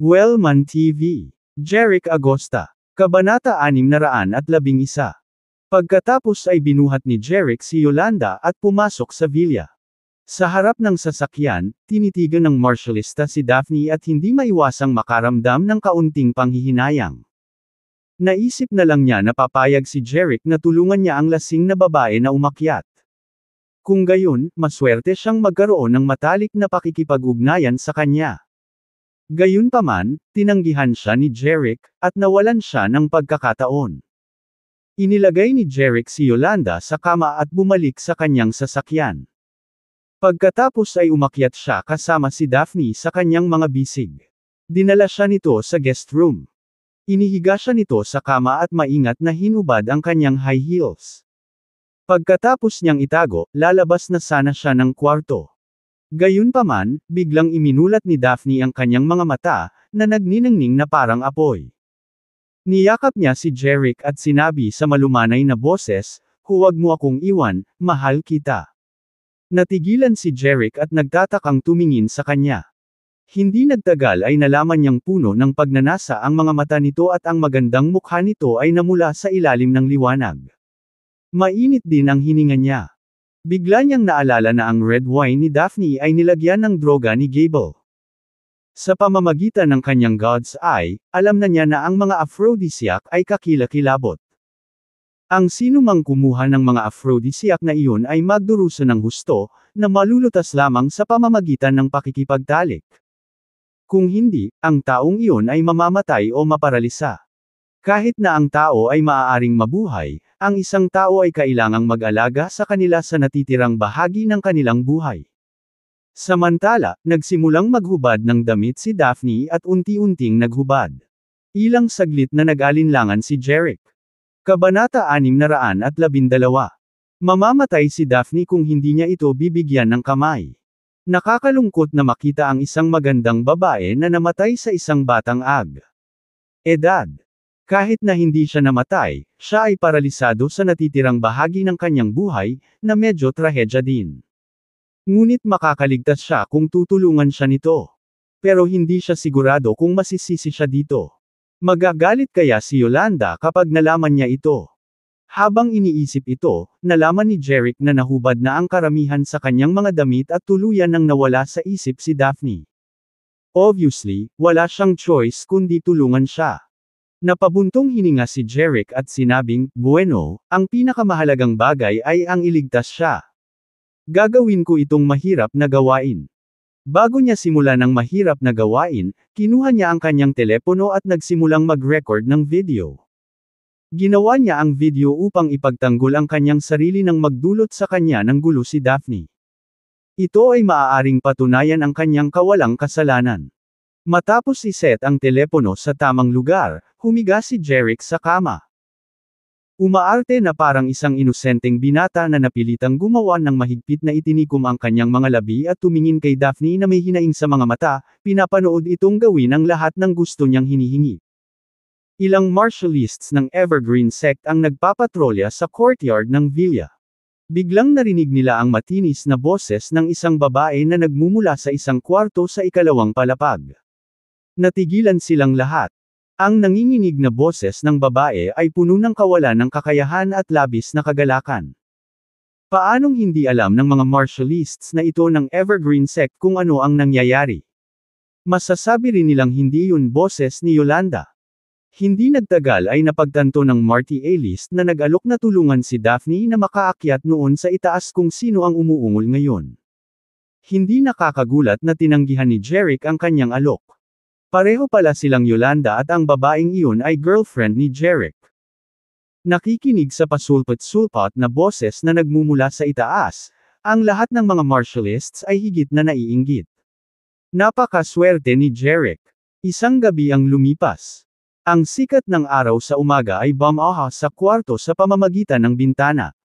Wellman TV. Jeric Agosta. Kabanata 611. Pagkatapos ay binuhat ni Jeric si Yolanda at pumasok sa villa. Sa harap ng sasakyan, tinitigan ng marshallista si Daphne at hindi maiwasang makaramdam ng kaunting panghihinayang. Naisip na lang niya na papayag si Jeric na tulungan niya ang lasing na babae na umakyat. Kung gayon, maswerte siyang magkaroon ng matalik na pakikipag-ugnayan sa kanya. Gayunpaman, tinanggihan siya ni Jeric, at nawalan siya ng pagkakataon. Inilagay ni Jeric si Yolanda sa kama at bumalik sa kanyang sasakyan. Pagkatapos ay umakyat siya kasama si Daphne sa kanyang mga bisig. Dinala siya nito sa guest room. Inihiga siya nito sa kama at maingat na hinubad ang kanyang high heels. Pagkatapos niyang itago, lalabas na sana siya ng kwarto. Gayunpaman, biglang iminulat ni Daphne ang kanyang mga mata, na nagniningning na parang apoy. Niyakap niya si Jeric at sinabi sa malumanay na boses, "Huwag mo akong iwan, mahal kita." Natigilan si Jeric at nagtatakang tumingin sa kanya. Hindi nagtagal ay nalaman niyang puno ng pagnanasa ang mga mata nito at ang magandang mukha nito ay namula sa ilalim ng liwanag. Mainit din ang hininga niya. Bigla niyang naalala na ang red wine ni Daphne ay nilagyan ng droga ni Gable. Sa pamamagitan ng kanyang God's Eye, alam na niya na ang mga aphrodisiac ay kakilakilabot. Ang sinumang kumuha ng mga aphrodisiac na iyon ay magdurusa ng husto, na malulutas lamang sa pamamagitan ng pakikipagtalik. Kung hindi, ang taong iyon ay mamamatay o maparalisa. Kahit na ang tao ay maaaring mabuhay, ang isang tao ay kailangang mag-alaga sa kanila sa natitirang bahagi ng kanilang buhay. Samantala, nagsimulang maghubad ng damit si Daphne at unti-unting naghubad. Ilang saglit na nag-alinlangan si Jeric. Kabanata 612. Mamamatay si Daphne kung hindi niya ito bibigyan ng kamay. Nakakalungkot na makita ang isang magandang babae na namatay sa isang batang edad. Kahit na hindi siya namatay, siya ay paralisado sa natitirang bahagi ng kanyang buhay, na medyo trahedya din. Ngunit makakaligtas siya kung tutulungan siya nito. Pero hindi siya sigurado kung masisisi siya dito. Magagalit kaya si Yolanda kapag nalaman niya ito? Habang iniisip ito, nalaman ni Jeric na nahubad na ang karamihan sa kanyang mga damit at tuluyan nang nawala sa isip si Daphne. Obviously, wala siyang choice kundi tulungan siya. Napabuntong hininga si Jeric at sinabing, "Bueno, ang pinakamahalagang bagay ay ang iligtas siya. Gagawin ko itong mahirap na gawain." Bago niya simulan ang mahirap na gawain, kinuha niya ang kanyang telepono at nagsimulang mag-record ng video. Ginawa niya ang video upang ipagtanggol ang kanyang sarili nang magdulot sa kanya ng gulo si Daphne. Ito ay maaaring patunayan ang kanyang kawalang kasalanan. Matapos iset ang telepono sa tamang lugar, humiga si Jeric sa kama. Umaarte na parang isang inosenteng binata na napilitang gumawa ng mahigpit na itinikom ang kanyang mga labi at tumingin kay Daphne na may hinaing sa mga mata, pinapanood itong gawin ang lahat ng gusto niyang hinihingi. Ilang martialists ng Evergreen Sect ang nagpapatrolya sa courtyard ng villa. Biglang narinig nila ang matinis na boses ng isang babae na nagmumula sa isang kwarto sa ikalawang palapag. Natigilan silang lahat. Ang nanginginig na boses ng babae ay puno ng kawalan ng kakayahan at labis na kagalakan. Paanong hindi alam ng mga martialists na ito ng Evergreen Sect kung ano ang nangyayari? Masasabi rin nilang hindi yun boses ni Yolanda. Hindi nagtagal ay napagtanto ng Marty A-list na nag-alok na tulungan si Daphne na makaakyat noon sa itaas kung sino ang umuungol ngayon. Hindi nakakagulat na tinanggihan ni Jeric ang kanyang alok. Pareho pala silang Yolanda at ang babaeng iyon ay girlfriend ni Jeric. Nakikinig sa pasulpot-sulpot na boses na nagmumula sa itaas, ang lahat ng mga martialists ay higit na naiinggit. Napakaswerte ni Jeric. Isang gabi ang lumipas. Ang sikat ng araw sa umaga ay bumaha sa kwarto sa pamamagitan ng bintana.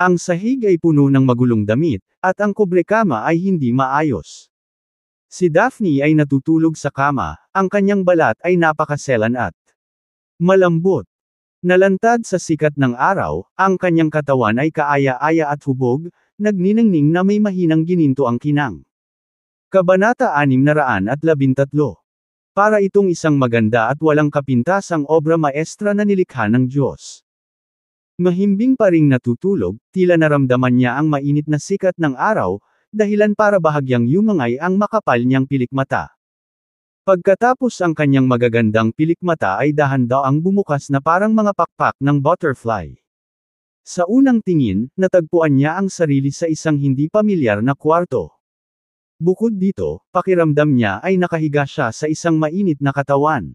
Ang sahig ay puno ng magulong damit, at ang kubrekama ay hindi maayos. Si Daphne ay natutulog sa kama, ang kanyang balat ay napakaselan at malambot. Nalantad sa sikat ng araw, ang kanyang katawan ay kaaya-aya at hubog, nagniningning na may mahinang gininto ang kinang. Kabanata 613. Para itong isang maganda at walang kapintasang obra maestra na nilikha ng Diyos. Mahimbing pa ring natutulog, tila naramdaman niya ang mainit na sikat ng araw, dahilan para bahagyang yumangay ang makapal niyang pilikmata. Pagkatapos ang kanyang magagandang pilikmata ay dahan-daang bumukas na parang mga pakpak ng butterfly. Sa unang tingin, natagpuan niya ang sarili sa isang hindi pamilyar na kwarto. Bukod dito, pakiramdam niya ay nakahiga siya sa isang mainit na katawan.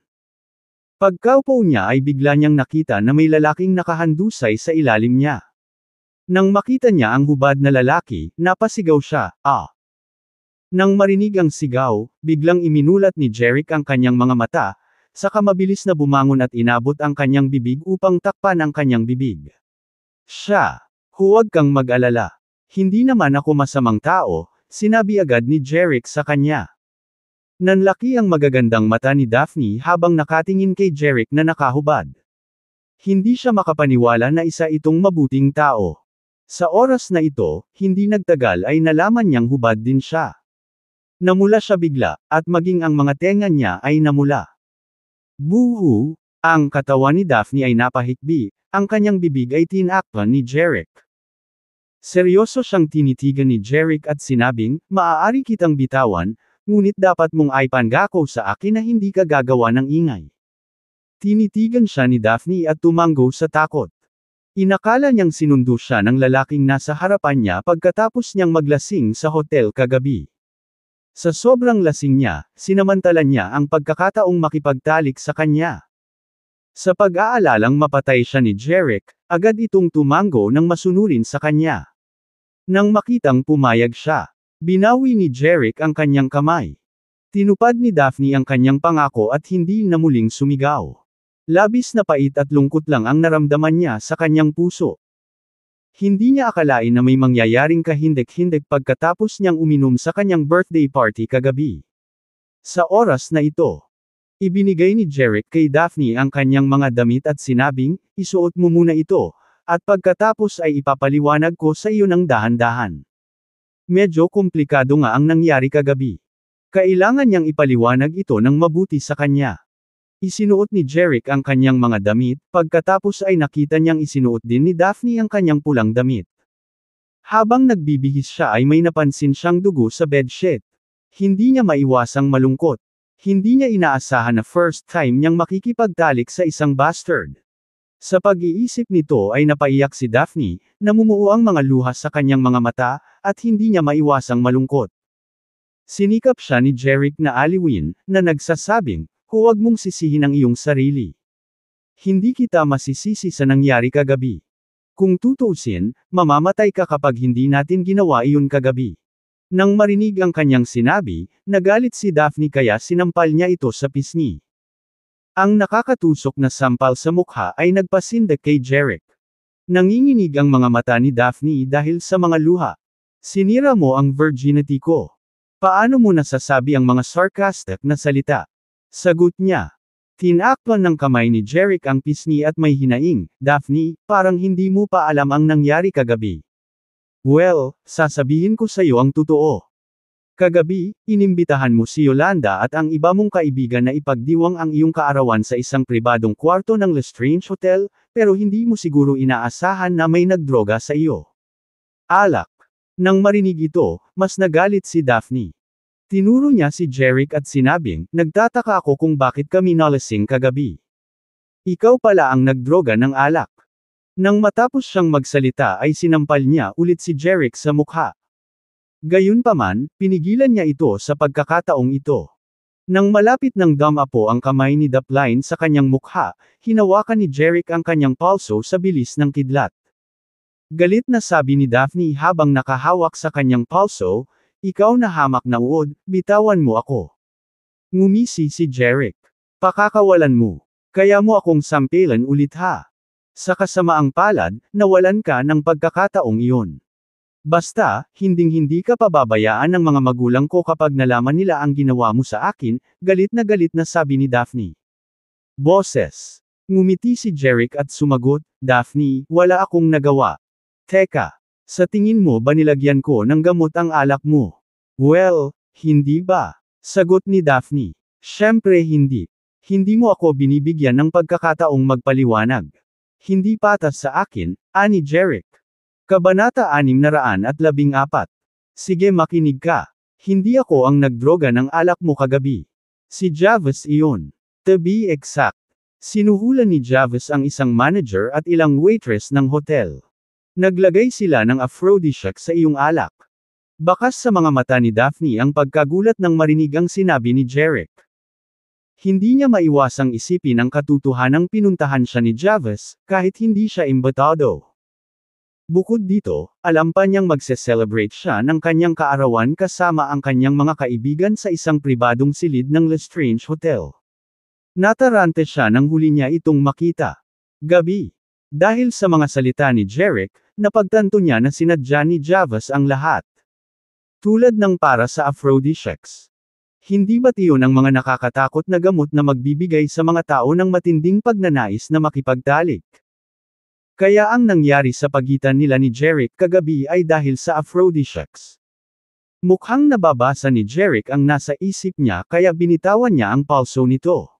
Pagkaupo niya ay bigla niyang nakita na may lalaking nakahandusay sa ilalim niya. Nang makita niya ang hubad na lalaki, napasigaw siya, "Ah!" Nang marinig ang sigaw, biglang iminulat ni Jeric ang kanyang mga mata, saka mabilis na bumangon at inabot ang kanyang bibig upang takpan ang kanyang bibig. Siya, "Huwag kang mag-alala. Hindi naman ako masamang tao," sinabi agad ni Jeric sa kanya. Nanlaki ang magagandang mata ni Daphne habang nakatingin kay Jeric na nakahubad. Hindi siya makapaniwala na isa itong mabuting tao. Sa oras na ito, hindi nagtagal ay nalaman niyang hubad din siya. Namula siya bigla, at maging ang mga tenga niya ay namula. Buhu! Ang katawan ni Daphne ay napahikbi, ang kanyang bibig ay tinakpan ni Jeric. Seryoso siyang tinitigan ni Jeric at sinabing, "Maaari kitang bitawan, ngunit dapat mong ipangako sa akin na hindi ka gagawa ng ingay." Tinitigan siya ni Daphne at tumanggo sa takot. Inakala niyang sinundo siya ng lalaking nasa harapan niya pagkatapos niyang maglasing sa hotel kagabi. Sa sobrang lasing niya, sinamantala niya ang pagkakataong makipagtalik sa kanya. Sa pag-aalalang mapatay siya ni Jeric, agad itong tumanggo nang masunurin sa kanya. Nang makitang pumayag siya, binawi ni Jeric ang kanyang kamay. Tinupad ni Daphne ang kanyang pangako at hindi na muling sumigaw. Labis na pait at lungkot lang ang naramdaman niya sa kanyang puso. Hindi niya akalain na may mangyayaring kahindik-hindik pagkatapos niyang uminom sa kanyang birthday party kagabi. Sa oras na ito, ibinigay ni Jeric kay Daphne ang kanyang mga damit at sinabing, "Isuot mo muna ito, at pagkatapos ay ipapaliwanag ko sa iyo ng dahan-dahan." Medyo komplikado nga ang nangyari kagabi. Kailangan niyang ipaliwanag ito ng mabuti sa kanya. Isinuot ni Jeric ang kanyang mga damit, pagkatapos ay nakita niyang isinuot din ni Daphne ang kanyang pulang damit. Habang nagbibihis siya ay may napansin siyang dugo sa bedsheet. Hindi niya maiwasang malungkot. Hindi niya inaasahan na first time niyang makikipagtalik sa isang bastard. Sa pag-iisip nito ay napaiyak si Daphne, namumuo ang mga luha sa kanyang mga mata, at hindi niya maiwasang malungkot. Sinikap siya ni Jeric na aliwin, na nagsasabing, "Huwag mong sisihin ang iyong sarili. Hindi kita masisisi sa nangyari kagabi. Kung tutuusin, mamamatay ka kapag hindi natin ginawa iyon kagabi." Nang marinig ang kanyang sinabi, nagalit si Daphne kaya sinampal niya ito sa pisngi. Ang nakakatusok na sampal sa mukha ay nagpasindak kay Jeric. Nanginginig ang mga mata ni Daphne dahil sa mga luha. "Sinira mo ang virginity ko. Paano mo nasasabi ang mga sarcastic na salita?" Sagot niya. Tinakpan ng kamay ni Jeric ang pisngi at may hinaing, "Daphne, parang hindi mo pa alam ang nangyari kagabi." "Well, sasabihin ko sa iyo ang totoo. Kagabi, inimbitahan mo si Yolanda at ang iba mong kaibigan na ipagdiwang ang iyong kaarawan sa isang pribadong kwarto ng Lestrange Hotel, pero hindi mo siguro inaasahan na may nagdroga sa iyo. Alak." Nang marinig ito, mas nagalit si Daphne. Tinuro niya si Jeric at sinabing, "Nagtataka ako kung bakit kami nalasing kagabi. Ikaw pala ang nagdroga ng alak." Nang matapos siyang magsalita ay sinampal niya ulit si Jeric sa mukha. Gayunpaman, pinigilan niya ito sa pagkakataong ito. Nang malapit ng dumapo ang kamay ni Dapline sa kanyang mukha, hinawakan ni Jeric ang kanyang palso sa bilis ng kidlat. Galit na sabi ni Daphne habang nakahawak sa kanyang palso, "Ikaw na hamak na uod, bitawan mo ako." Ngumisi si Jeric. "Pakakawalan mo. Kaya mo akong sampilan ulit ha. Sa kasamaang palad, nawalan ka ng pagkakataong iyon. Basta, hinding-hindi ka pababayaan ng mga magulang ko kapag nalaman nila ang ginawa mo sa akin," galit na sabi ni Daphne. "Boses." Ngumiti si Jeric at sumagot, "Daphne, wala akong nagawa." "Teka, sa tingin mo ba nilagyan ko ng gamot ang alak mo?" "Well, hindi ba?" Sagot ni Daphne. Siyempre hindi. Hindi mo ako binibigyan ng pagkakataong magpaliwanag. Hindi patas sa akin, ani Jeric. Kabanata 614. Sige makinig ka. Hindi ako ang nagdroga ng alak mo kagabi. Si Javis iyon. To be exact. Sinuhulan ni Javis ang isang manager at ilang waitress ng hotel. Naglagay sila ng aphrodisiac sa iyong alak. Bakas sa mga mata ni Daphne ang pagkagulat nang marinig ang sinabi ni Jeric. Hindi niya maiwasang isipin ang katotohanang pinuntahan siya ni Javis, kahit hindi siya imbitado. Bukod dito, alam pa niyang magse-celebrate siya ng kanyang kaarawan kasama ang kanyang mga kaibigan sa isang pribadong silid ng Lestrange Hotel. Natarante siya nang huli niya itong makita. Gabi. Dahil sa mga salita ni Jeric, napagtanto niya na sinadya ni Javis ang lahat. Tulad ng para sa aphrodisiacs. Hindi ba't iyon ang mga nakakatakot na gamot na magbibigay sa mga tao ng matinding pagnanais na makipagtalik? Kaya ang nangyari sa pagitan nila ni Jeric kagabi ay dahil sa aphrodisiacs. Mukhang nababasa ni Jeric ang nasa isip niya kaya binitawan niya ang palso nito.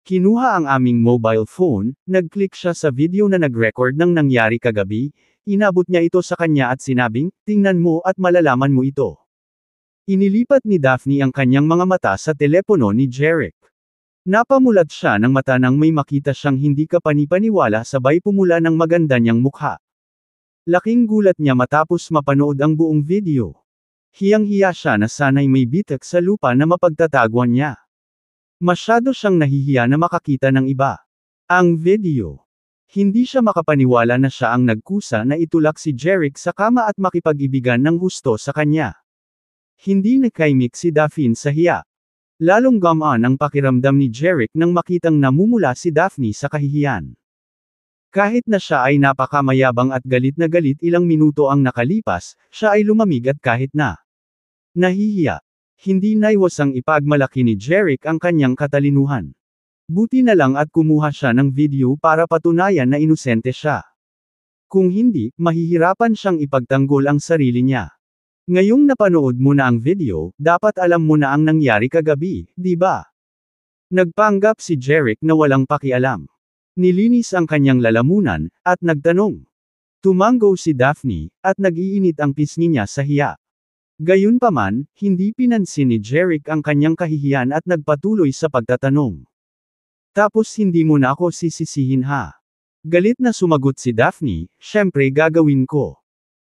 Kinuha ang aming mobile phone, nag-click siya sa video na nag-record ng nangyari kagabi, inabot niya ito sa kanya at sinabing, tingnan mo at malalaman mo ito. Inilipat ni Daphne ang kanyang mga mata sa telepono ni Jeric. Napamulat siya ng mata nang may makita siyang hindi kapanipaniwala sabay pumula ng maganda niyang mukha. Laking gulat niya matapos mapanood ang buong video. Hiyang-hiya siya na sana'y may bitak sa lupa na mapagtataguan niya. Masyado siyang nahihiya na makakita ng iba. Ang video. Hindi siya makapaniwala na siya ang nagkusa na itulak si Jeric sa kama at makipag-ibigan ng husto sa kanya. Hindi nakaimik si Daphne sa hiya. Lalong gumaan ang pakiramdam ni Jeric nang makitang namumula si Daphne sa kahihiyan. Kahit na siya ay napakamayabang at galit na galit ilang minuto ang nakalipas, siya ay lumamig at kahit na nahihiya. Hindi naiwasang ipagmalaki ni Jeric ang kanyang katalinuhan. Buti na lang at kumuha siya ng video para patunayan na inosente siya. Kung hindi, mahihirapan siyang ipagtanggol ang sarili niya. Ngayong napanood mo na ang video, dapat alam mo na ang nangyari kagabi, di ba? Nagpanggap si Jeric na walang pakialam. Nilinis ang kanyang lalamunan, at nagtanong. Tumango si Daphne, at nag-iinit ang pisngi niya sa hiya. Gayunpaman, hindi pinansin ni Jeric ang kanyang kahihiyan at nagpatuloy sa pagtatanong. Tapos hindi mo na ako sisisihin ha? Galit na sumagot si Daphne, syempre gagawin ko.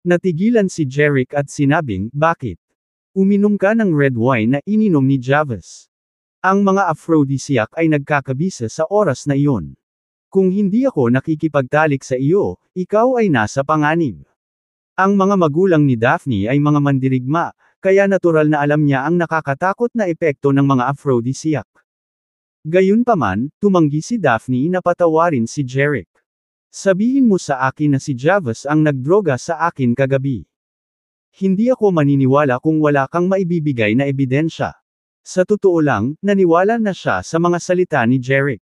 Natigilan si Jeric at sinabing, bakit? Uminom ka ng red wine na ininom ni Javis. Ang mga aphrodisiac ay nagkakabisa sa oras na iyon. Kung hindi ako nakikipagtalik sa iyo, ikaw ay nasa panganib. Ang mga magulang ni Daphne ay mga mandirigma, kaya natural na alam niya ang nakakatakot na epekto ng mga aphrodisiac. Gayunpaman, tumanggi si Daphne na patawarin si Jeric. Sabihin mo sa akin na si Javis ang nagdroga sa akin kagabi. Hindi ako maniniwala kung wala kang maibibigay na ebidensya. Sa totoo lang, naniwala na siya sa mga salita ni Jeric.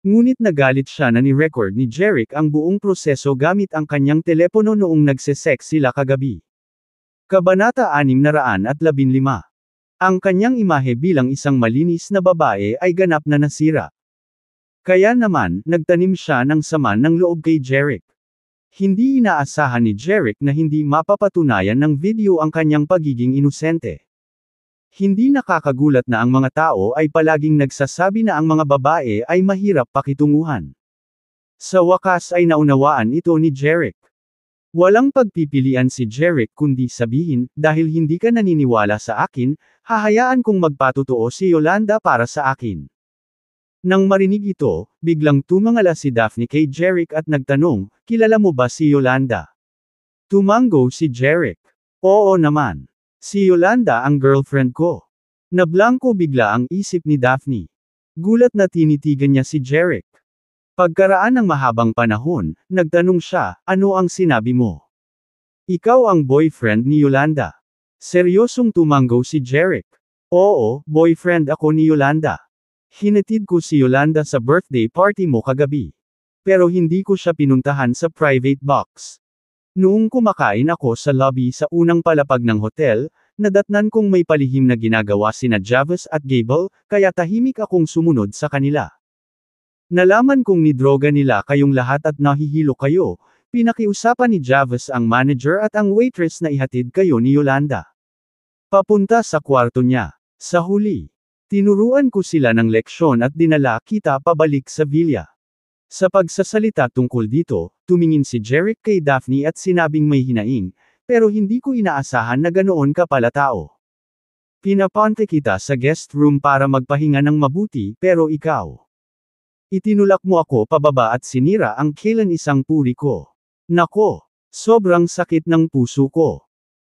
Ngunit nagalit siya na ni-record ni Jeric ang buong proseso gamit ang kanyang telepono noong nagse-sex sila kagabi. Kabanata 615. Ang kanyang imahe bilang isang malinis na babae ay ganap na nasira. Kaya naman, nagtanim siya ng sama ng loob kay Jeric. Hindi inaasahan ni Jeric na hindi mapapatunayan ng video ang kanyang pagiging inosente. Hindi nakakagulat na ang mga tao ay palaging nagsasabi na ang mga babae ay mahirap pakitunguhan. Sa wakas ay naunawaan ito ni Jeric. Walang pagpipilian si Jeric kundi sabihin, dahil hindi ka naniniwala sa akin, hahayaan kong magpatotoo si Yolanda para sa akin. Nang marinig ito, biglang tumangala si Daphne kay Jeric at nagtanong, kilala mo ba si Yolanda? Tumango si Jeric. Oo naman. Si Yolanda ang girlfriend ko. Nablangko bigla ang isip ni Daphne. Gulat na tinitigan niya si Jeric. Pagkaraan ng mahabang panahon, nagtanong siya, ano ang sinabi mo? Ikaw ang boyfriend ni Yolanda. Seryosong tumango si Jeric. Oo, boyfriend ako ni Yolanda. Hinatid ko si Yolanda sa birthday party mo kagabi. Pero hindi ko siya pinuntahan sa private box. Noong kumakain ako sa lobby sa unang palapag ng hotel, nadatnan kong may palihim na ginagawa sina Javas at Gable, kaya tahimik akong sumunod sa kanila. Nalaman kong nidroga nila kayong lahat at nahihilo kayo, pinakiusapan ni Javas ang manager at ang waitress na ihatid kayo ni Yolanda papunta sa kwarto niya. Sa huli, tinuruan ko sila ng leksyon at dinala kita pabalik sa villa. Sa pagsasalita tungkol dito, tumingin si Jeric kay Daphne at sinabing may hinaing, pero hindi ko inaasahan na ganoon ka pala tao. Pinapunta kita sa guest room para magpahinga ng mabuti, pero ikaw. Itinulak mo ako pababa at sinira ang kailan isang puri ko. Nako, sobrang sakit ng puso ko.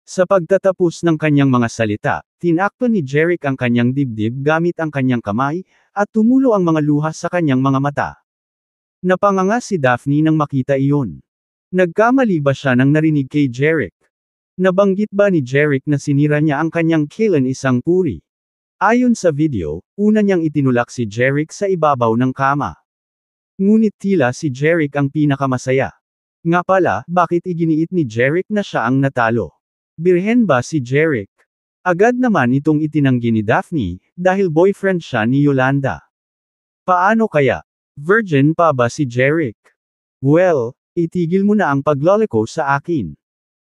Sa pagtatapos ng kanyang mga salita, tinakpan ni Jeric ang kanyang dibdib gamit ang kanyang kamay, at tumulo ang mga luha sa kanyang mga mata. Napanganga si Daphne nang makita iyon. Nagkamali ba siya nang narinig kay Jeric? Nabanggit ba ni Jeric na sinira niya ang kanyang kailan isang puri? Ayon sa video, una niyang itinulak si Jeric sa ibabaw ng kama. Ngunit tila si Jeric ang pinakamasaya. Nga pala, bakit iginiit ni Jeric na siya ang natalo? Birhen ba si Jeric? Agad naman itong itinanggi ni Daphne, dahil boyfriend siya ni Yolanda. Paano kaya? Virgin pa ba si Jeric? Well, itigil mo na ang pagloloko sa akin.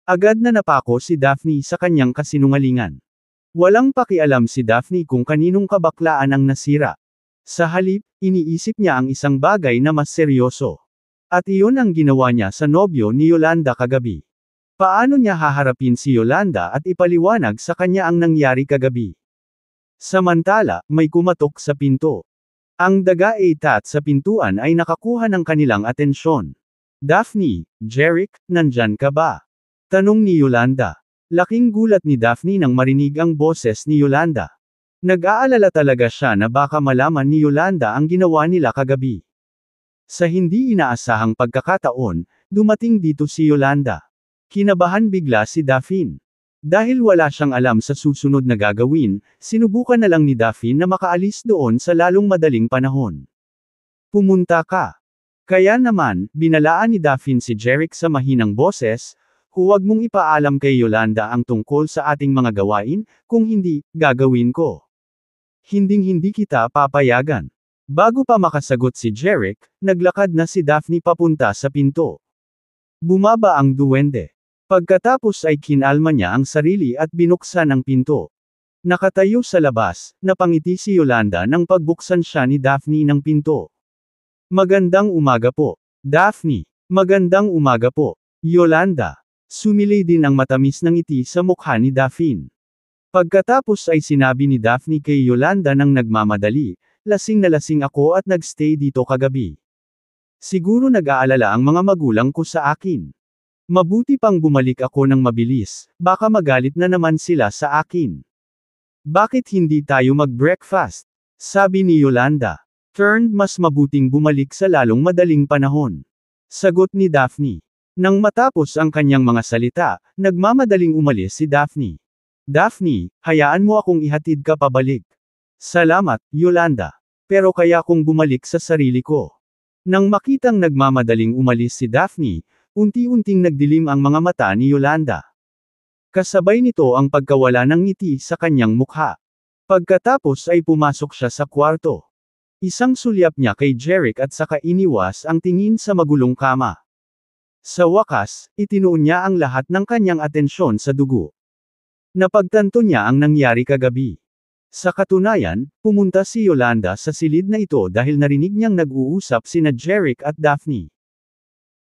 Agad na napako si Daphne sa kanyang kasinungalingan. Walang pakialam si Daphne kung kaninong kabaklaan ang nasira. Sa halip, iniisip niya ang isang bagay na mas seryoso. At iyon ang ginawa niya sa nobyo ni Yolanda kagabi. Paano niya haharapin si Yolanda at ipaliwanag sa kanya ang nangyari kagabi? Samantala, may kumatok sa pinto. Ang daga-etat sa pintuan ay nakakuha ng kanilang atensyon. Daphne, Jeric, nandyan ka ba? Tanong ni Yolanda. Laking gulat ni Daphne nang marinig ang boses ni Yolanda. Nag-aalala talaga siya na baka malaman ni Yolanda ang ginawa nila kagabi. Sa hindi inaasahang pagkakataon, dumating dito si Yolanda. Kinabahan bigla si Daphne. Dahil wala siyang alam sa susunod na gagawin, sinubukan na lang ni Daphne na makaalis doon sa lalong madaling panahon. Pumunta ka. Kaya naman, binalaan ni Daphne si Jeric sa mahinang boses, huwag mong ipaalam kay Yolanda ang tungkol sa ating mga gawain, kung hindi, gagawin ko. Hinding-hindi kita papayagan. Bago pa makasagot si Jeric, naglakad na si Daphne papunta sa pinto. Bumaba ang duwende. Pagkatapos ay kinalma niya ang sarili at binuksan ang pinto. Nakatayo sa labas, napangiti si Yolanda nang pagbuksan siya ni Daphne ng pinto. Magandang umaga po. Daphne. Magandang umaga po. Yolanda. Sumilay din ang matamis na ngiti sa mukha ni Daphne. Pagkatapos ay sinabi ni Daphne kay Yolanda nang nagmamadali, lasing na lasing ako at nagstay dito kagabi. Siguro nag-aalala ang mga magulang ko sa akin. Mabuti pang bumalik ako ng mabilis, baka magalit na naman sila sa akin. Bakit hindi tayo mag-breakfast? Sabi ni Yolanda. Turned mas mabuting bumalik sa lalong madaling panahon. Sagot ni Daphne. Nang matapos ang kanyang mga salita, nagmamadaling umalis si Daphne. Daphne, hayaan mo akong ihatid ka pabalik. Salamat, Yolanda. Pero kaya kong bumalik sa sarili ko. Nang makitang nagmamadaling umalis si Daphne, unti-unting nagdilim ang mga mata ni Yolanda. Kasabay nito ang pagkawala ng ngiti sa kanyang mukha. Pagkatapos ay pumasok siya sa kwarto. Isang sulyap niya kay Jeric at saka iniwas ang tingin sa magulong kama. Sa wakas, itinuon niya ang lahat ng kanyang atensyon sa dugo. Napagtanto niya ang nangyari kagabi. Sa katunayan, pumunta si Yolanda sa silid na ito dahil narinig niyang nag-uusap sina Jeric at Daphne.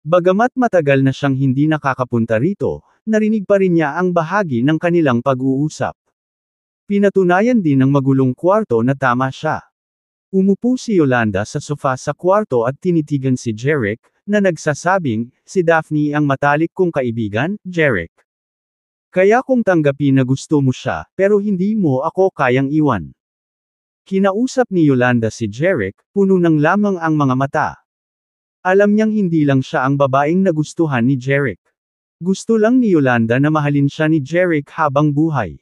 Bagamat matagal na siyang hindi nakakapunta rito, narinig pa rin niya ang bahagi ng kanilang pag-uusap. Pinatunayan din ng magulong kwarto na tama siya. Umupo si Yolanda sa sofa sa kwarto at tinitigan si Jeric, na nagsasabing, si Daphne ang matalik kong kaibigan, Jeric. Kaya kung tanggapin na gusto mo siya, pero hindi mo ako kayang iwan. Kinausap ni Yolanda si Jeric, puno ng lamang ang mga mata. Alam niyang hindi lang siya ang babaeng nagustuhan ni Jeric. Gusto lang ni Yolanda na mahalin siya ni Jeric habang buhay.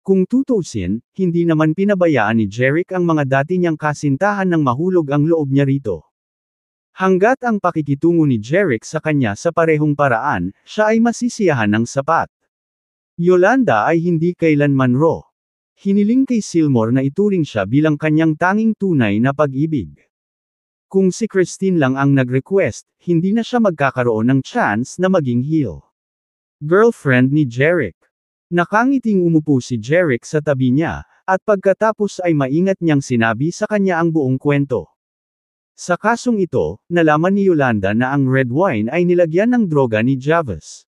Kung tutuusin, hindi naman pinabayaan ni Jeric ang mga dati niyang kasintahan nang mahulog ang loob niya rito. Hanggat ang pakikitungo ni Jeric sa kanya sa parehong paraan, siya ay masisiyahan ng sapat. Yolanda ay hindi kailanman raw. Hiniling kay Seymour na ituring siya bilang kanyang tanging tunay na pag-ibig. Kung si Christine lang ang nag-request, hindi na siya magkakaroon ng chance na maging heel. Girlfriend ni Jeric. Nakangiting umupo si Jeric sa tabi niya, at pagkatapos ay maingat niyang sinabi sa kanya ang buong kwento. Sa kasong ito, nalaman ni Yolanda na ang red wine ay nilagyan ng droga ni Javas.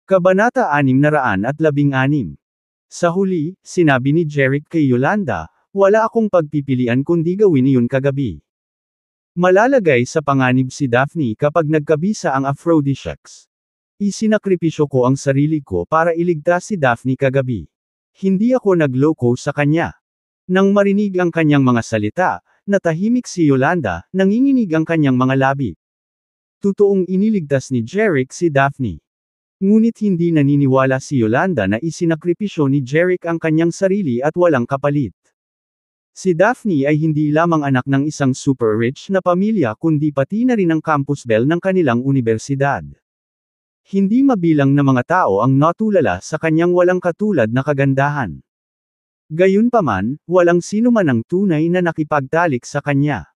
Kabanata 616. Sa huli, sinabi ni Jeric kay Yolanda, "Wala akong pagpipilian kundi gawin iyon kagabi. Malalagay sa panganib si Daphne kapag nagkabisa ang aphrodisiacs. Isinakripisyo ko ang sarili ko para iligtas si Daphne kagabi. Hindi ako nagloko sa kanya." Nang marinig ang kanyang mga salita, natahimik si Yolanda, nanginginig ang kanyang mga labi. Totoong iniligtas ni Jeric si Daphne. Ngunit hindi naniniwala si Yolanda na isinakripisyo ni Jeric ang kanyang sarili at walang kapalit. Si Daphne ay hindi lamang anak ng isang super rich na pamilya kundi pati na rin ang campus belle ng kanilang universidad. Hindi mabilang na mga tao ang natulala sa kanyang walang katulad na kagandahan. Gayunpaman, walang sino man ang tunay na nakipagtalik sa kanya.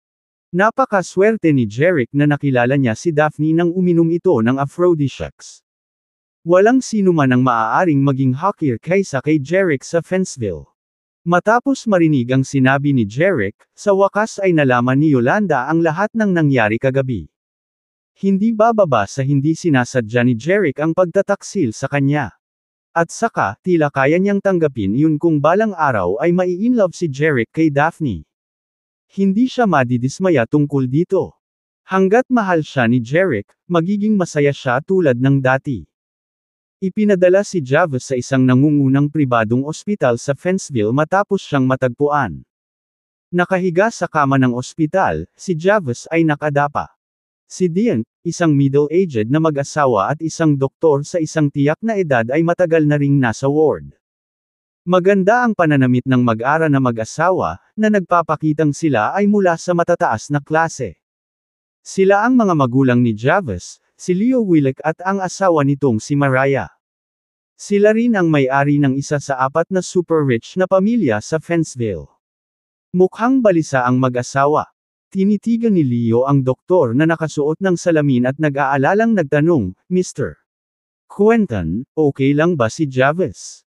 Napakaswerte ni Jeric na nakilala niya si Daphne nang uminom ito ng aphrodisiacs. Walang sino man ang maaaring maging hawker kaysa kay Jeric sa Fenceville. Matapos marinig ang sinabi ni Jeric, sa wakas ay nalaman ni Yolanda ang lahat ng nangyari kagabi. Hindi bababa sa hindi sinasadya ni Jeric ang pagtataksil sa kanya. At saka, tila kaya niyang tanggapin iyon kung balang araw ay mai-inlove si Jeric kay Daphne. Hindi siya madidismaya tungkol dito. Hanggat mahal siya ni Jeric, magiging masaya siya tulad ng dati. Ipinadala si Javas sa isang nangungunang pribadong ospital sa Fenceville matapos siyang matagpuan. Nakahiga sa kama ng ospital, si Javas ay nakadapa. Si Dean, isang middle-aged na mag-asawa at isang doktor sa isang tiyak na edad ay matagal na ring nasa ward. Maganda ang pananamit ng mag-ara na mag-asawa, na nagpapakitang sila ay mula sa matataas na klase. Sila ang mga magulang ni Javas, si Leo Willick at ang asawa nitong si Mariah. Sila rin ang may-ari ng isa sa 4 na super rich na pamilya sa Fenceville. Mukhang balisa ang mag-asawa. Tinitigan ni Leo ang doktor na nakasuot ng salamin at nag-aalalang nagtanong, "Mr. Quentin, okay lang ba si Javas?"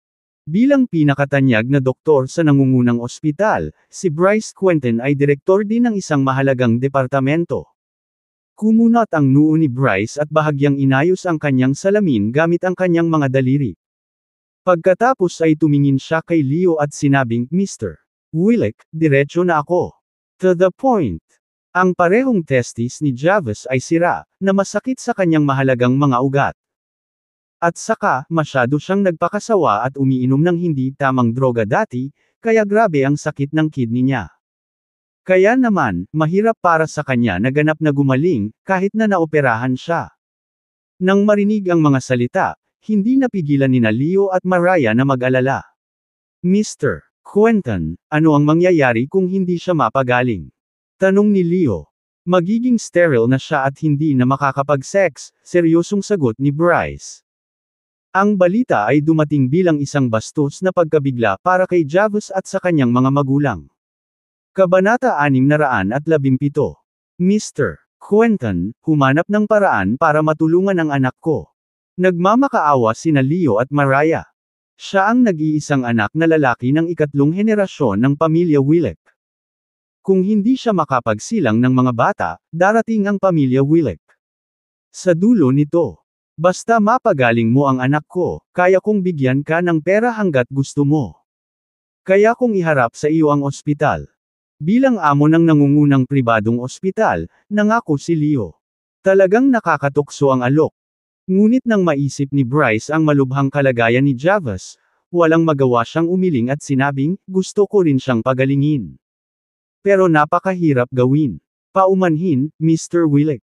Bilang pinakatanyag na doktor sa nangungunang ospital, si Bryce Quentin ay direktor din ng isang mahalagang departamento. Kumunat ang noo ni Bryce at bahagyang inayos ang kanyang salamin gamit ang kanyang mga daliri. Pagkatapos ay tumingin siya kay Leo at sinabing, "Mr. Willick, diretso na ako. To the point." Ang parehong testis ni Javas ay sira, na masakit sa kanyang mahalagang mga ugat. At saka, masyado siyang nagpakasawa at umiinom ng hindi tamang droga dati, kaya grabe ang sakit ng kidney niya. Kaya naman, mahirap para sa kanya na ganap na gumaling, kahit na naoperahan siya. Nang marinig ang mga salita, hindi napigilan nina Leo at Mariah na mag-alala. "Mr. Quentin, ano ang mangyayari kung hindi siya mapagaling?" Tanong ni Leo. "Magiging sterile na siya at hindi na makakapag-sex," seryosong sagot ni Bryce. Ang balita ay dumating bilang isang bastos na pagkabigla para kay Javas at sa kanyang mga magulang. Kabanata 617. "Mr. Quentin, humanap ng paraan para matulungan ang anak ko." Nagmamakaawa sina Leo at Mariah. Siya ang nag-iisang anak na lalaki ng 3 henerasyon ng pamilya Willick. Kung hindi siya makapagsilang ng mga bata, darating ang pamilya Willick. Sa dulo nito, "Basta mapagaling mo ang anak ko, kaya kong bigyan ka ng pera hanggat gusto mo. Kaya kong iharap sa iyo ang ospital." Bilang amo ng nangungunang pribadong ospital, nangako si Leo. Talagang nakakatukso ang alok. Ngunit nang maisip ni Bryce ang malubhang kalagayan ni Javas, walang magawa siyang umiling at sinabing, "Gusto ko rin siyang pagalingin. Pero napakahirap gawin. Paumanhin, Mr. Willick."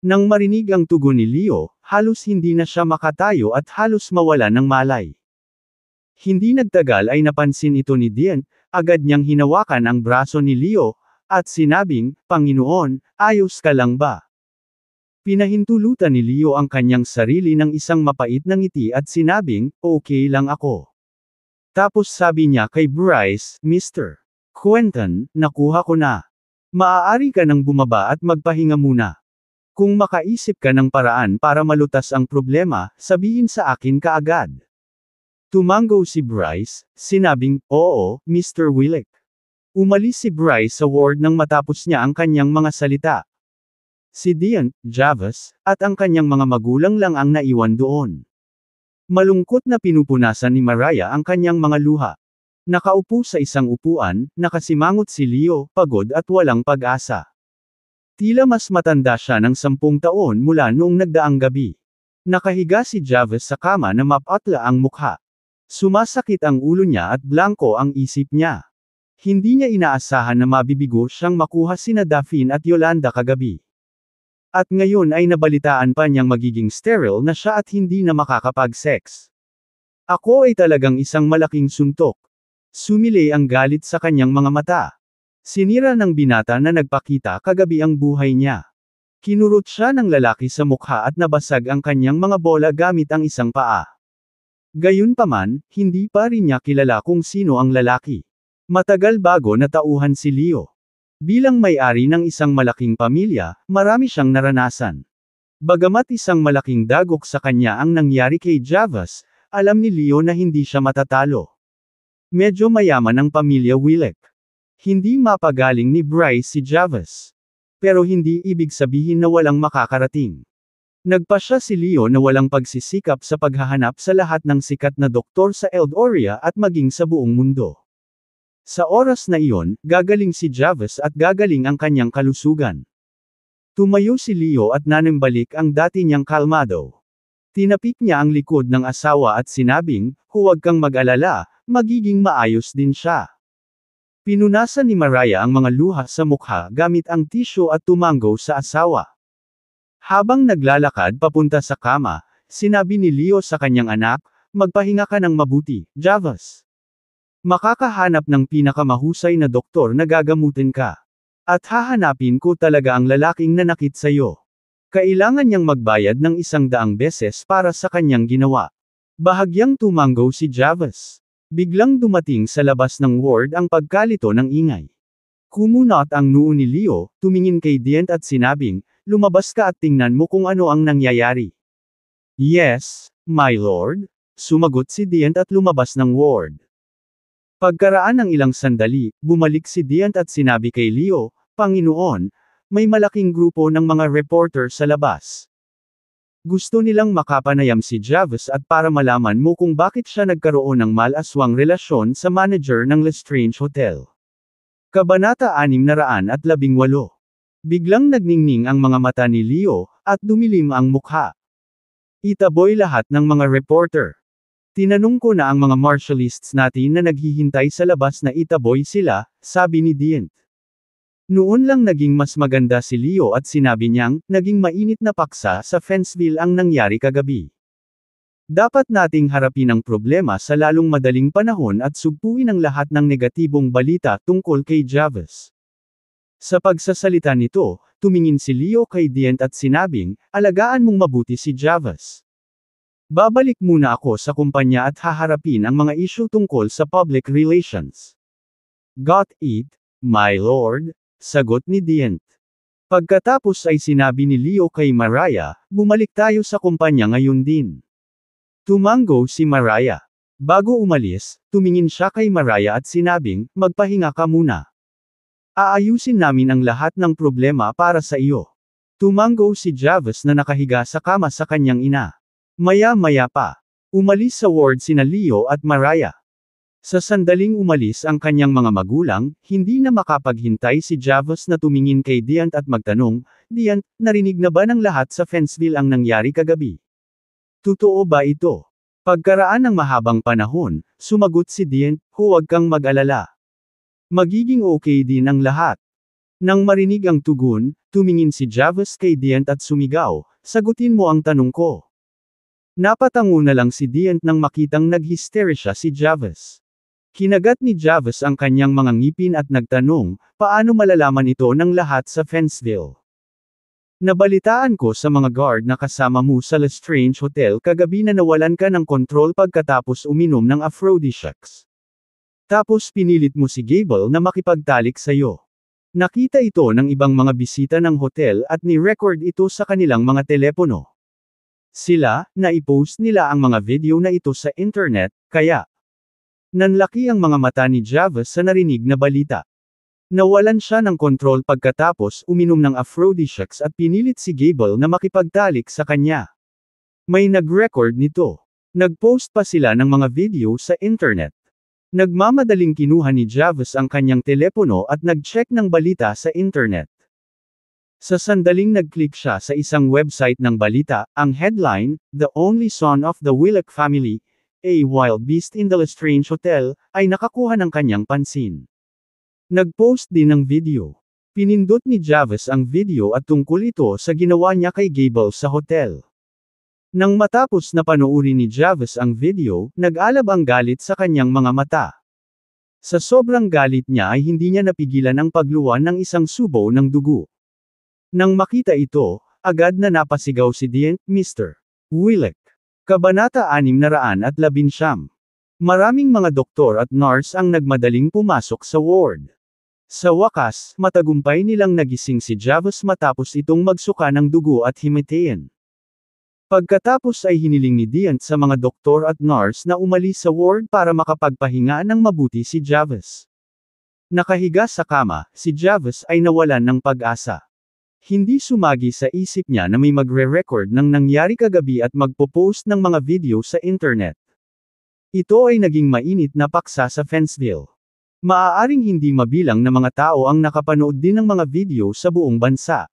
Nang marinig ang tugon ni Leo, halos hindi na siya makatayo at halos mawala ng malay. Hindi nagtagal ay napansin ito ni Dean, agad niyang hinawakan ang braso ni Leo, at sinabing, "Panginoon, ayos ka lang ba?" Pinahintulutan ni Leo ang kanyang sarili ng isang mapait na ngiti at sinabing, okay lang ako. Tapos sabi niya kay Bryce, Mr. Quentin, nakuha ko na. Maaari ka nang bumaba at magpahinga muna. Kung makaisip ka ng paraan para malutas ang problema, sabihin sa akin kaagad. Tumango si Bryce, sinabing, oo, Mr. Willick. Umalis si Bryce sa ward nang matapos niya ang kanyang mga salita. Si Dian, Javas, at ang kanyang mga magulang lang ang naiwan doon. Malungkot na pinupunasan ni Mariah ang kanyang mga luha. Nakaupo sa isang upuan, nakasimangot si Leo, pagod at walang pag-asa. Tila mas matanda siya ng 10 taon mula noong nagdaang gabi. Nakahiga si Javas sa kama na mapatla ang mukha. Sumasakit ang ulo niya at blanko ang isip niya. Hindi niya inaasahan na mabibigo siyang makuha sina Daphne at Yolanda kagabi. At ngayon ay nabalitaan pa niyang magiging sterile na siya at hindi na makakapag-sex. Ako ay talagang isang malaking suntok. Sumilay ang galit sa kanyang mga mata. Sinira ng binata na nagpakita kagabi ang buhay niya. Kinurot siya ng lalaki sa mukha at nabasag ang kanyang mga bola gamit ang isang paa. Gayunpaman, hindi pa rin niya kilala kung sino ang lalaki. Matagal bago natauhan si Leo. Bilang may-ari ng isang malaking pamilya, marami siyang naranasan. Bagamat isang malaking dagok sa kanya ang nangyari kay Javas, alam ni Leo na hindi siya matatalo. Medyo mayaman ang pamilya Willick. Hindi mapagaling ni Bryce si Javas. Pero hindi ibig sabihin na walang makakarating. Nagpasya si Leo na walang pagsisikap sa paghahanap sa lahat ng sikat na doktor sa Eldoria at maging sa buong mundo. Sa oras na iyon, gagaling si Javas at gagaling ang kanyang kalusugan. Tumayo si Leo at nanimbalik ang dati niyang kalmado. Tinapik niya ang likod ng asawa at sinabing, huwag kang mag-alala, magiging maayos din siya. Pinunasan ni Mariah ang mga luha sa mukha gamit ang tisyo at tumango sa asawa. Habang naglalakad papunta sa kama, sinabi ni Leo sa kanyang anak, magpahinga ka ng mabuti, Javas. Makakahanap ng pinakamahusay na doktor na gagamutin ka. At hahanapin ko talaga ang lalaking nanakit sa'yo. Kailangan niyang magbayad ng 100 beses para sa kanyang ginawa. Bahagyang tumango si Javas. Biglang dumating sa labas ng ward ang pagkalito ng ingay. Kumunot ang noo ni Leo, tumingin kay Dient at sinabing, lumabas ka at tingnan mo kung ano ang nangyayari. Yes, my lord, sumagot si Dient at lumabas ng ward. Pagkaraan ng ilang sandali, bumalik si Dient at sinabi kay Leo, Panginoon, may malaking grupo ng mga reporter sa labas. Gusto nilang makapanayam si Javas at para malaman mo kung bakit siya nagkaroon ng malaswang relasyon sa manager ng Lestrange Hotel. Kabanata 618. Biglang nagningning ang mga mata ni Leo, at dumilim ang mukha. Itaboy lahat ng mga reporter. Tinanong ko na ang mga marshalists natin na naghihintay sa labas na itaboy sila, sabi ni Dient. Noon lang naging mas maganda si Leo at sinabi niyang, naging mainit na paksa sa Fenceville ang nangyari kagabi. Dapat nating harapin ang problema sa lalong madaling panahon at sugpuin ang lahat ng negatibong balita tungkol kay Javas. Sa pagsasalita nito, tumingin si Leo kay Dient at sinabing, alagaan mong mabuti si Javas. Babalik muna ako sa kumpanya at haharapin ang mga isyu tungkol sa public relations. Got it, my lord, sagot ni Dient. Pagkatapos ay sinabi ni Leo kay Mariah, bumalik tayo sa kumpanya ngayon din. Tumango si Mariah. Bago umalis, tumingin siya kay Mariah at sinabing, magpahinga ka muna. Aayusin namin ang lahat ng problema para sa iyo. Tumango si Javas na nakahiga sa kama sa kanyang ina. Maya-maya pa, umalis sa ward sina Leo at Mariah. Sa sandaling umalis ang kanyang mga magulang, hindi na makapaghintay si Javas na tumingin kay Dient at magtanong, Dient, narinig na ba ng lahat sa Fenceville ang nangyari kagabi? Totoo ba ito? Pagkaraan ng mahabang panahon, sumagot si Dient, huwag kang mag-alala. Magiging okay din ang lahat. Nang marinig ang tugon, tumingin si Javas kay Dient at sumigaw, sagutin mo ang tanong ko. Napatango na lang si Dient nang makitang naghisterisya si Javas. Kinagat ni Javas ang kanyang mga ngipin at nagtanong, paano malalaman ito ng lahat sa Fenceville? Nabalitaan ko sa mga guard na kasama mo sa Lestrange Hotel kagabi na nawalan ka ng kontrol pagkatapos uminom ng aphrodisiacs. Tapos pinilit mo si Gable na makipagtalik sa'yo. Nakita ito ng ibang mga bisita ng hotel at ni-record ito sa kanilang mga telepono. Sila, na-i-post nila ang mga video na ito sa internet, kaya nanlaki ang mga mata ni Javas sa narinig na balita. Nawalan siya ng kontrol pagkatapos uminom ng aphrodisiacs at pinilit si Gable na makipagtalik sa kanya. May nag-record nito. Nag-post pa sila ng mga video sa internet. Nagmamadaling kinuha ni Javas ang kanyang telepono at nag-check ng balita sa internet. Sa sandaling nag-click siya sa isang website ng balita, ang headline, "The only son of the Willock family, a wild beast in the Lestrange Hotel," ay nakakuha ng kanyang pansin. Nag-post din ng video. Pinindot ni Javas ang video at tungkol ito sa ginawa niya kay Gable sa hotel. Nang matapos na panoorin ni Javas ang video, nag-alab ang galit sa kanyang mga mata. Sa sobrang galit niya ay hindi niya napigilan ang pagluwan ng isang subo ng dugo. Nang makita ito, agad na napasigaw si Dient, Mr. Willock. Kabanata 619. Maraming mga doktor at nurse ang nagmadaling pumasok sa ward. Sa wakas, matagumpay nilang nagising si Javas matapos itong magsuka ng dugo at himatayan. Pagkatapos ay hiniling ni Dient sa mga doktor at nurse na umalis sa ward para makapagpahinga ng mabuti si Javas. Nakahiga sa kama, si Javas ay nawalan ng pag-asa. Hindi sumagi sa isip niya na may magre-record ng nangyari kagabi at magpo-post ng mga video sa internet. Ito ay naging mainit na paksa sa Fenceville. Maaaring hindi mabilang na mga tao ang nakapanood din ng mga video sa buong bansa.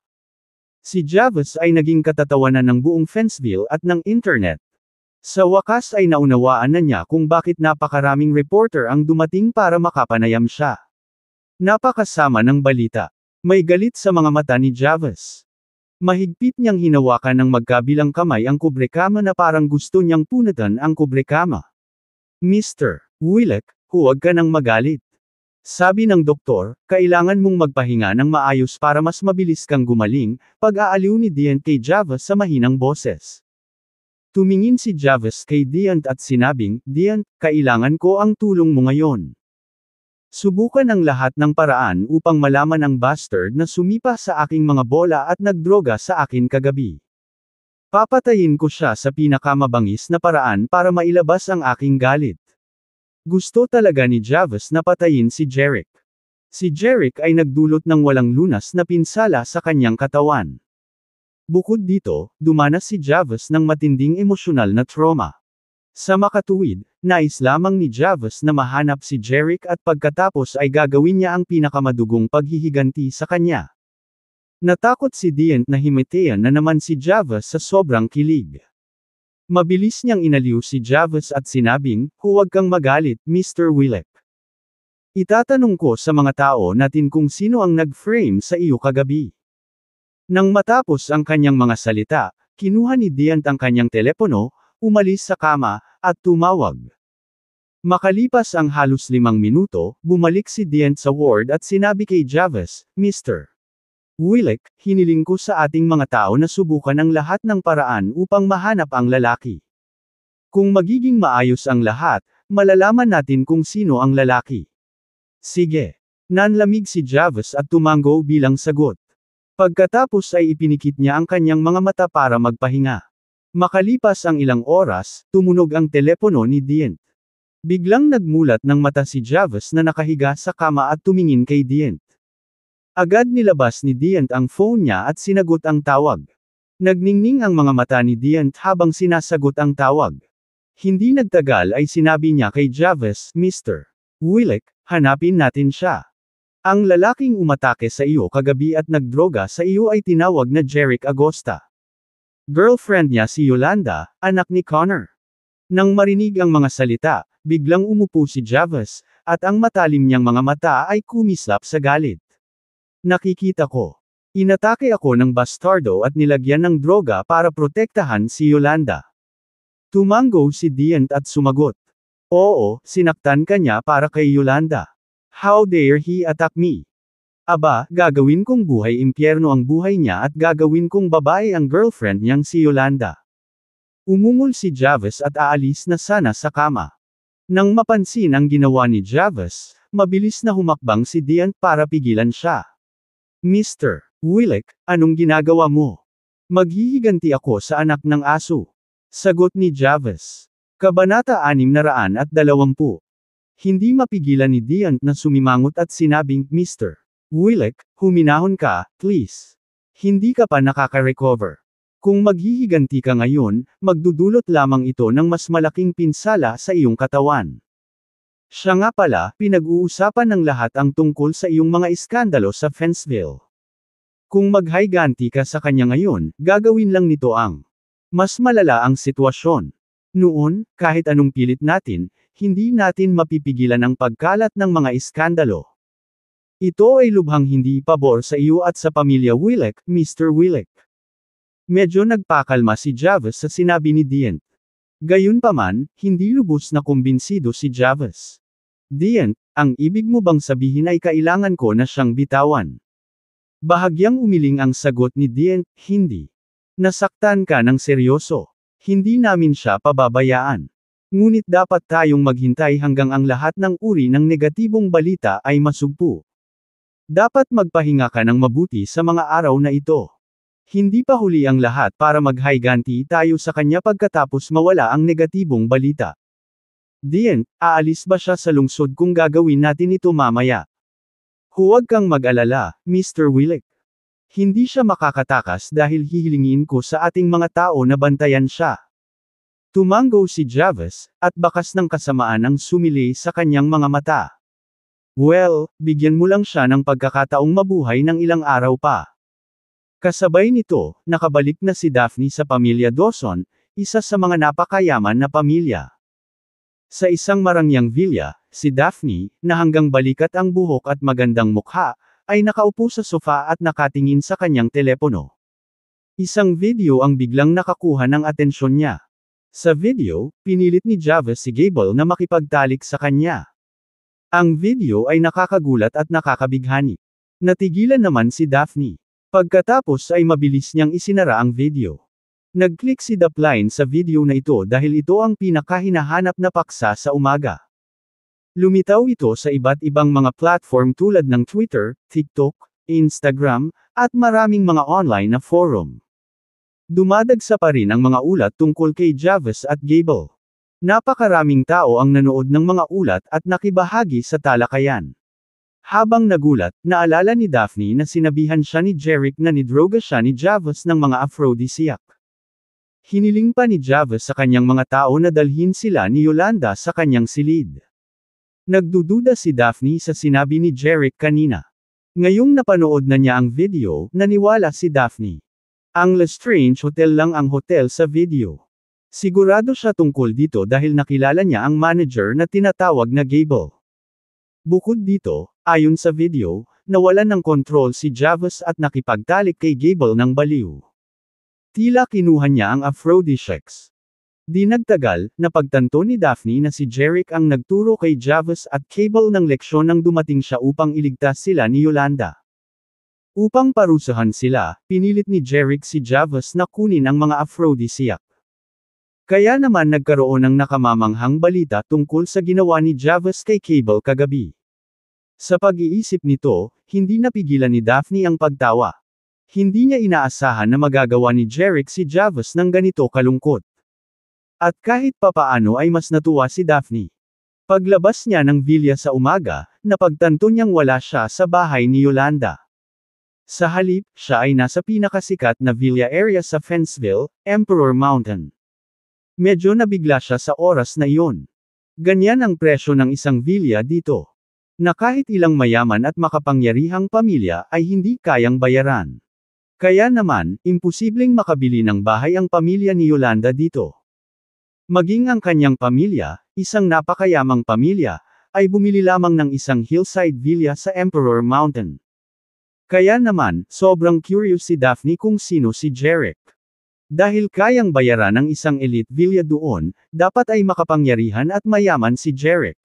Si Javas ay naging katatawanan ng buong Fenceville at ng internet. Sa wakas ay naunawaan na niya kung bakit napakaraming reporter ang dumating para makapanayam siya. Napakasama ng balita. May galit sa mga mata ni Javas. Mahigpit niyang hinawakan ng magkabilang kamay ang kubrekama na parang gusto niyang punatan ang kubrekama. Mr. Willock, huwag ka nang magalit. Sabi ng doktor, kailangan mong magpahinga ng maayos para mas mabilis kang gumaling, pag-aaliw ni Dient kay Javas sa mahinang boses. Tumingin si Javas kay Dient at sinabing, Dient, kailangan ko ang tulong mo ngayon. Subukan ang lahat ng paraan upang malaman ang bastard na sumipa sa aking mga bola at nagdroga sa akin kagabi. Papatayin ko siya sa pinakamabangis na paraan para mailabas ang aking galit. Gusto talaga ni Javas na patayin si Jerick. Si Jerick ay nagdulot ng walang lunas na pinsala sa kanyang katawan. Bukod dito, dumanas si Javas ng matinding emosyonal na trauma. Sa makatuwid, nais lamang ni Javas na mahanap si Jerick at pagkatapos ay gagawin niya ang pinakamadugong paghihiganti sa kanya. Natakot si Dient na himatayan na naman si Javas sa sobrang kilig. Mabilis niyang inaliw si Javas at sinabing, huwag kang magalit, Mr. Willock. Itatanong ko sa mga tao natin kung sino ang nag-frame sa iyo kagabi. Nang matapos ang kanyang mga salita, kinuha ni Dient ang kanyang telepono, umalis sa kama, at tumawag. Makalipas ang halos 5 minuto, bumalik si Dient sa ward at sinabi kay Javas, Mr. Willock, hiniling ko sa ating mga tao na subukan ang lahat ng paraan upang mahanap ang lalaki. Kung magiging maayos ang lahat, malalaman natin kung sino ang lalaki. Sige. Nanlamig si Javas at tumango bilang sagot. Pagkatapos ay ipinikit niya ang kanyang mga mata para magpahinga. Makalipas ang ilang oras, tumunog ang telepono ni Dient. Biglang nagmulat ng mata si Javas na nakahiga sa kama at tumingin kay Dient. Agad nilabas ni Dient ang phone niya at sinagot ang tawag. Nagningning ang mga mata ni Dient habang sinasagot ang tawag. Hindi nagtagal ay sinabi niya kay Javas, Mr. Willock, hanapin natin siya. Ang lalaking umatake sa iyo kagabi at nagdroga sa iyo ay tinawag na Jerick Agosta. Girlfriend niya si Yolanda, anak ni Connor. Nang marinig ang mga salita, biglang umupo si Javas, at ang matalim niyang mga mata ay kumislap sa galit. Nakikita ko. Inatake ako ng bastardo at nilagyan ng droga para protektahan si Yolanda. Tumango si Dient at sumagot. Oo, sinaktan ka niya para kay Yolanda. How dare he attack me? Aba, gagawin kong buhay impyerno ang buhay niya at gagawin kong babae ang girlfriend niyang si Yolanda. Umungol si Javes at aalis na sana sa kama. Nang mapansin ang ginawa ni Javes, mabilis na humakbang si Dian para pigilan siya. Mr. Willick, anong ginagawa mo? Maghihiganti ako sa anak ng aso. Sagot ni Javes. Kabanata 620. Hindi mapigilan ni Dian na sumimangot at sinabing, Mr. Willick, huminahon ka, please. Hindi ka pa nakaka-recover. Kung maghihiganti ka ngayon, magdudulot lamang ito ng mas malaking pinsala sa iyong katawan. Siya nga pala, pinag-uusapan ng lahat ang tungkol sa iyong mga iskandalo sa Fenceville. Kung maghiganti ka sa kanya ngayon, gagawin lang nito ang mas malala ang sitwasyon. Noon, kahit anong pilit natin, hindi natin mapipigilan ang pagkalat ng mga iskandalo. Ito ay lubhang hindi pabor sa iyo at sa pamilya Willick, Mr. Willick. Medyo nagpakalma si Javes sa sinabi ni Dian. Gayunpaman, hindi lubos na kumbinsido si Javes. Dian, ang ibig mo bang sabihin ay kailangan ko na siyang bitawan? Bahagyang umiling ang sagot ni Dian, hindi. Nasaktan ka ng seryoso. Hindi namin siya pababayaan. Ngunit dapat tayong maghintay hanggang ang lahat ng uri ng negatibong balita ay masugpo. Dapat magpahinga ka ng mabuti sa mga araw na ito. Hindi pa huli ang lahat para maghiganti tayo sa kanya pagkatapos mawala ang negatibong balita. Dian, aalis ba siya sa lungsod kung gagawin natin ito mamaya? Huwag kang mag-alala, Mr. Willick. Hindi siya makakatakas dahil hihilingin ko sa ating mga tao na bantayan siya. Tumango si Javes, at bakas ng kasamaan ang sumili sa kanyang mga mata. Well, bigyan mo lang siya ng pagkakataong mabuhay ng ilang araw pa. Kasabay nito, nakabalik na si Daphne sa pamilya Dawson, isa sa mga napakayaman na pamilya. Sa isang marangyang villa, si Daphne, na hanggang balikat ang buhok at magandang mukha, ay nakaupo sa sofa at nakatingin sa kanyang telepono. Isang video ang biglang nakakuha ng atensyon niya. Sa video, pinilit ni Javes si Gable na makipagtalik sa kanya. Ang video ay nakakagulat at nakakabighani. Natigilan naman si Daphne. Pagkatapos ay mabilis niyang isinara ang video. Nag-click si Dapline sa video na ito dahil ito ang pinakahinahanap na paksa sa umaga. Lumitaw ito sa iba't ibang mga platform tulad ng Twitter, TikTok, Instagram, at maraming mga online na forum. Dumadagsa pa rin ang mga ulat tungkol kay Javes at Gable. Napakaraming tao ang nanood ng mga ulat at nakibahagi sa talakayan. Habang nagulat, naalala ni Daphne na sinabihan siya ni Jeric na nidroga siya ni Javes ng mga aphrodisiac. Hiniling pa ni Javes sa kanyang mga tao na dalhin sila ni Yolanda sa kanyang silid. Nagdududa si Daphne sa sinabi ni Jeric kanina. Ngayong napanood na niya ang video, naniwala si Daphne. Ang Lestrange Hotel lang ang hotel sa video. Sigurado siya tungkol dito dahil nakilala niya ang manager na tinatawag na Gable. Bukod dito, ayon sa video, nawalan ng kontrol si Javes at nakipagtalik kay Gable ng baliw. Tila kinuha niya ang aphrodisiacs. Di nagtagal, napagtanto ni Daphne na si Jeric ang nagturo kay Javes at Gable ng leksyon nang dumating siya upang iligtas sila ni Yolanda. Upang parusahan sila, pinilit ni Jeric si Javes na kunin ang mga aphrodisiac. Kaya naman nagkaroon ng nakamamanghang balita tungkol sa ginawa ni Javes kay Gable kagabi. Sa pag-iisip nito, hindi napigilan ni Daphne ang pagtawa. Hindi niya inaasahan na magagawa ni Jeric si Javes ng ganito kalungkot. At kahit papaano ay mas natuwa si Daphne. Paglabas niya ng villa sa umaga, napagtanto niyang wala siya sa bahay ni Yolanda. Sa halip, siya ay nasa pinakasikat na villa area sa Fenceville, Emperor Mountain. Medyo nabigla siya sa oras na iyon. Ganyan ang presyo ng isang villa dito. Na kahit ilang mayaman at makapangyarihang pamilya ay hindi kayang bayaran. Kaya naman, imposibleng makabili ng bahay ang pamilya ni Yolanda dito. Maging ang kanyang pamilya, isang napakayamang pamilya, ay bumili lamang ng isang hillside villa sa Emperor Mountain. Kaya naman, sobrang curious si Daphne kung sino si Jeric. Dahil kayang bayaran ng isang elite villa doon, dapat ay makapangyarihan at mayaman si Jeric.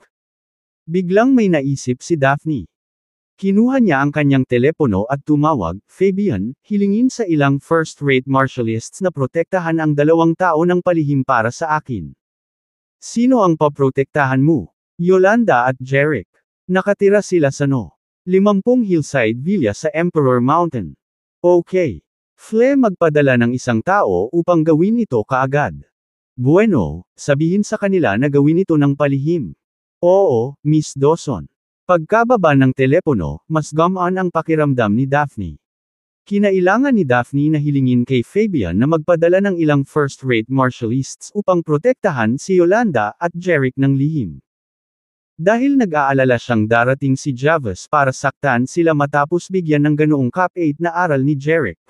Biglang may naisip si Daphne. Kinuha niya ang kanyang telepono at tumawag, Fabian, hilingin sa ilang first-rate martialists na protektahan ang 2 tao ng palihim para sa akin. Sino ang paprotektahan mo? Yolanda at Jeric. Nakatira sila sa No. 50 Hillside Villa sa Emperor Mountain. Okay. Flea magpadala ng isang tao upang gawin ito kaagad. Bueno, sabihin sa kanila na gawin ito ng palihim. Oo, Miss Dawson. Pagkababa ng telepono, mas gumaan ang pakiramdam ni Daphne. Kinailangan ni Daphne na hilingin kay Fabian na magpadala ng ilang first-rate martialists upang protektahan si Yolanda at Jeric ng lihim. Dahil nag-aalala siyang darating si Javas para saktan sila matapos bigyan ng ganoong Cap 8 na aral ni Jeric.